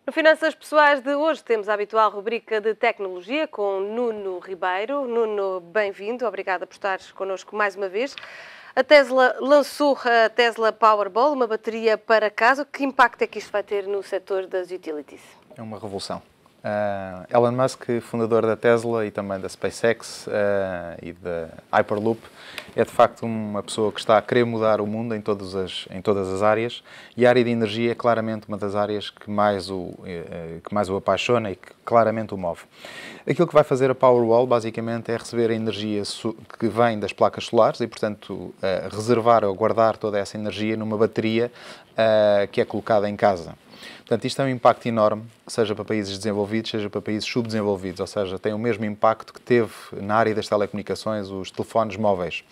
No Finanças Pessoais de hoje temos a habitual rubrica de tecnologia com Nuno Ribeiro. Nuno, bem-vindo, obrigada por estares connosco mais uma vez. A Tesla lançou a Tesla Powerball, uma bateria para casa. Que impacto é que isto vai ter no setor das utilities? É uma revolução. Elon Musk, fundador da Tesla e também da SpaceX e da Hyperloop, é de facto uma pessoa que está a querer mudar o mundo em todas as áreas, e a área de energia é claramente uma das áreas que mais o apaixona e que claramente o move. Aquilo que vai fazer a Powerwall basicamente é receber a energia que vem das placas solares e, portanto, reservar ou guardar toda essa energia numa bateria que é colocada em casa. Portanto, isto tem um impacto enorme, seja para países desenvolvidos, seja para países subdesenvolvidos, ou seja, tem o mesmo impacto que teve na área das telecomunicações, os telefones móveis.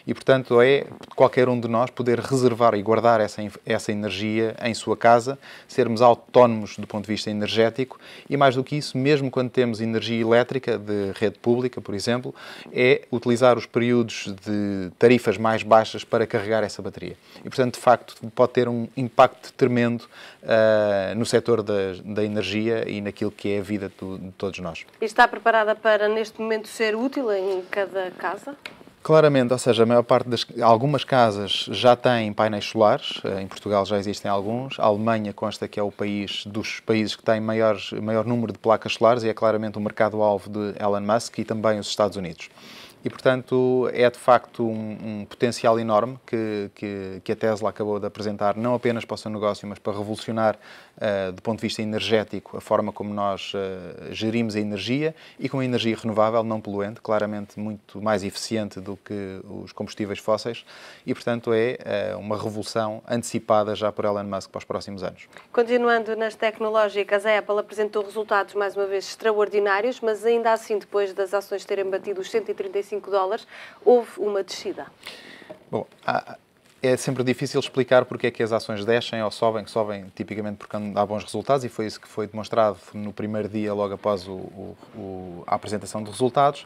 E, portanto, é qualquer um de nós poder reservar e guardar essa energia em sua casa, sermos autónomos do ponto de vista energético e, mais do que isso, mesmo quando temos energia elétrica de rede pública, por exemplo, é utilizar os períodos de tarifas mais baixas para carregar essa bateria. E, portanto, de facto, pode ter um impacto tremendo no setor da energia e naquilo que é a vida de todos nós. E está preparada para, neste momento, ser útil em cada casa? Claramente, ou seja, a maior parte algumas casas já têm painéis solares, em Portugal já existem alguns, a Alemanha consta que é o país dos países que tem maior número de placas solares e é claramente o mercado-alvo de Elon Musk e também os Estados Unidos. E, portanto, é de facto um potencial enorme que a Tesla acabou de apresentar, não apenas para o seu negócio, mas para revolucionar, do ponto de vista energético, a forma como nós gerimos a energia e com a energia renovável, não poluente, claramente muito mais eficiente do que os combustíveis fósseis e, portanto, é uma revolução antecipada já por Elon Musk para os próximos anos. Continuando nas tecnológicas, a Apple apresentou resultados, mais uma vez, extraordinários, mas ainda assim, depois das ações terem batido os $135, houve uma descida. Bom, é sempre difícil explicar porque é que as ações descem ou sobem, que sobem tipicamente porque há bons resultados e foi isso que foi demonstrado no primeiro dia, logo após a apresentação de resultados.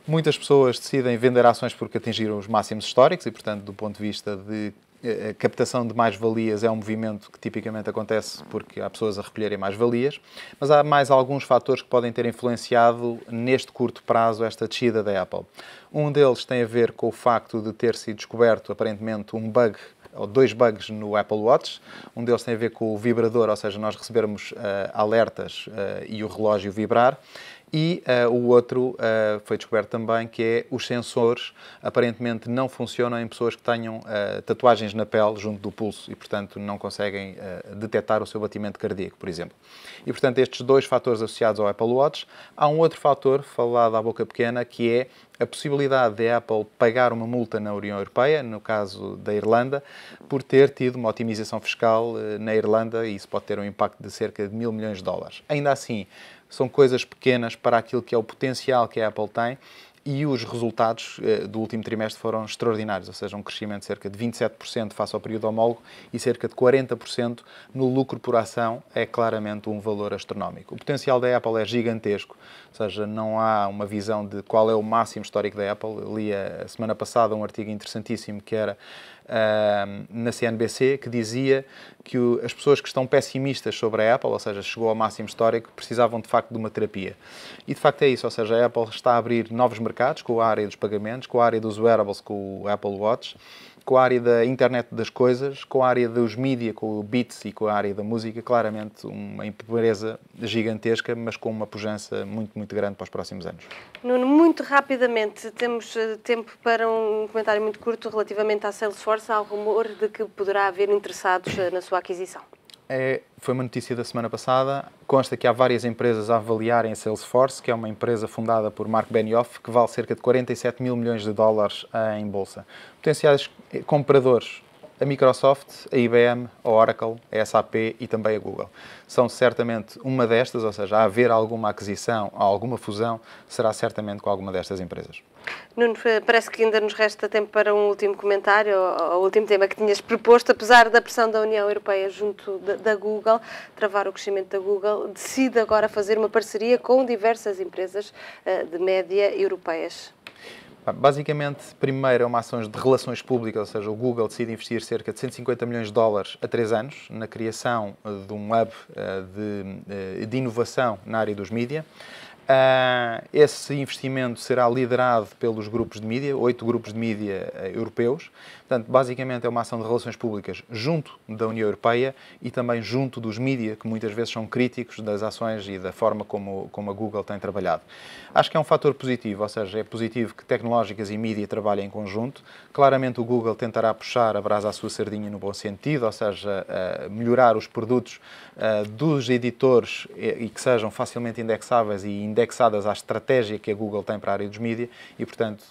Muitas pessoas decidem vender ações porque atingiram os máximos históricos e, portanto, do ponto de vista de a captação de mais-valias é um movimento que tipicamente acontece porque há pessoas a recolherem mais-valias, mas há mais alguns fatores que podem ter influenciado neste curto prazo esta descida da Apple. Um deles tem a ver com o facto de ter sido descoberto aparentemente um bug ou dois bugs no Apple Watch. Um deles tem a ver com o vibrador, ou seja, nós recebermos alertas e o relógio vibrar. E o outro foi descoberto também, que é os sensores aparentemente não funcionam em pessoas que tenham tatuagens na pele junto do pulso e, portanto, não conseguem detectar o seu batimento cardíaco, por exemplo. E, portanto, estes dois fatores associados ao Apple Watch. Há um outro fator, falado à boca pequena, que é a possibilidade de a Apple pagar uma multa na União Europeia, no caso da Irlanda, por ter tido uma otimização fiscal na Irlanda, e isso pode ter um impacto de cerca de $1.000 milhões. Ainda assim, são coisas pequenas para aquilo que é o potencial que a Apple tem e os resultados do último trimestre foram extraordinários, ou seja, um crescimento de cerca de 27% face ao período homólogo e cerca de 40% no lucro por ação, é claramente um valor astronómico. O potencial da Apple é gigantesco, ou seja, não há uma visão de qual é o máximo histórico da Apple. Eu li a semana passada um artigo interessantíssimo que era na CNBC, que dizia que as pessoas que estão pessimistas sobre a Apple, ou seja, chegou ao máximo histórico, precisavam de facto de uma terapia. E de facto é isso, ou seja, a Apple está a abrir novos mercados com a área dos pagamentos, com a área dos wearables, com o Apple Watch, com a área da internet das coisas, com a área dos mídia, com o Beats e com a área da música, claramente uma empresa gigantesca, mas com uma pujança muito, muito grande para os próximos anos. Nuno, muito rapidamente, temos tempo para um comentário muito curto relativamente à Salesforce. Há o rumor de que poderá haver interessados na sua aquisição. Foi uma notícia da semana passada. Consta que há várias empresas a avaliarem a Salesforce, que é uma empresa fundada por Mark Benioff, que vale cerca de $47 mil milhões em bolsa. Potenciais compradores: a Microsoft, a IBM, a Oracle, a SAP e também a Google. São certamente uma destas, ou seja, a haver alguma aquisição, alguma fusão, será certamente com alguma destas empresas. Nuno, parece que ainda nos resta tempo para um último comentário, o último tema que tinhas proposto. Apesar da pressão da União Europeia junto da Google, travar o crescimento da Google, decide agora fazer uma parceria com diversas empresas de média europeias. Basicamente, primeiro é uma ação de relações públicas, ou seja, o Google decide investir cerca de 150 milhões de dólares a 3 anos na criação de um hub de inovação na área dos mídia. Esse investimento será liderado pelos grupos de mídia, 8 grupos de mídia europeus. Portanto, basicamente é uma ação de relações públicas junto da União Europeia e também junto dos mídia, que muitas vezes são críticos das ações e da forma como a Google tem trabalhado. Acho que é um fator positivo, ou seja, é positivo que tecnológicas e mídia trabalhem em conjunto. Claramente o Google tentará puxar a brasa à sua sardinha no bom sentido, ou seja, melhorar os produtos dos editores e que sejam facilmente indexáveis e indexadas à estratégia que a Google tem para a área dos mídia e, portanto,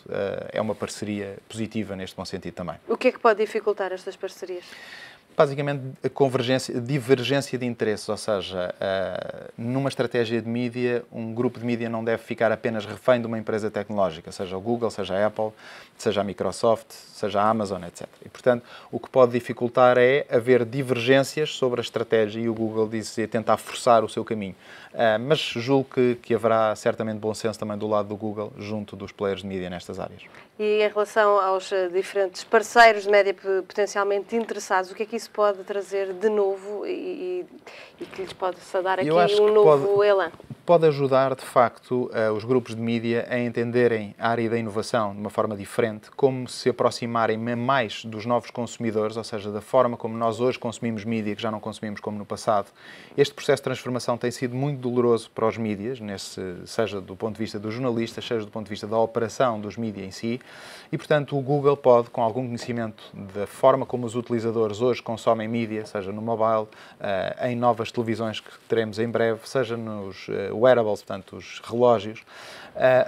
é uma parceria positiva neste bom sentido também. O que é que pode dificultar estas parcerias? Basicamente, a divergência de interesses, ou seja, numa estratégia de mídia, um grupo de mídia não deve ficar apenas refém de uma empresa tecnológica, seja o Google, seja a Apple, seja a Microsoft, seja a Amazon, etc. E, portanto, o que pode dificultar é haver divergências sobre a estratégia e o Google tentar forçar o seu caminho. Mas julgo que haverá certamente bom senso também do lado do Google, junto dos players de mídia nestas áreas. E em relação aos diferentes parceiros de média potencialmente interessados, o que é que isso pode trazer de novo e que lhes pode dar aqui um novo elan? Pode ajudar, de facto, os grupos de mídia a entenderem a área da inovação de uma forma diferente, como se aproximarem mais dos novos consumidores, ou seja, da forma como nós hoje consumimos mídia, que já não consumimos como no passado. Este processo de transformação tem sido muito doloroso para os mídias, seja do ponto de vista dos jornalistas, seja do ponto de vista da operação dos mídias em si, e, portanto, o Google pode, com algum conhecimento da forma como os utilizadores hoje consomem mídia, seja no mobile, em novas televisões que teremos em breve, seja nos wearables, portanto, os relógios,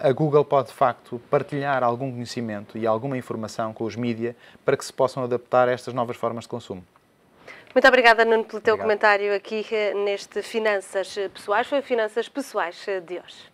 a Google pode, de facto, partilhar algum conhecimento e alguma informação com os mídia para que se possam adaptar a estas novas formas de consumo. Muito obrigada, Nuno, pelo teu comentário aqui neste Finanças Pessoais. Foi Finanças Pessoais de hoje.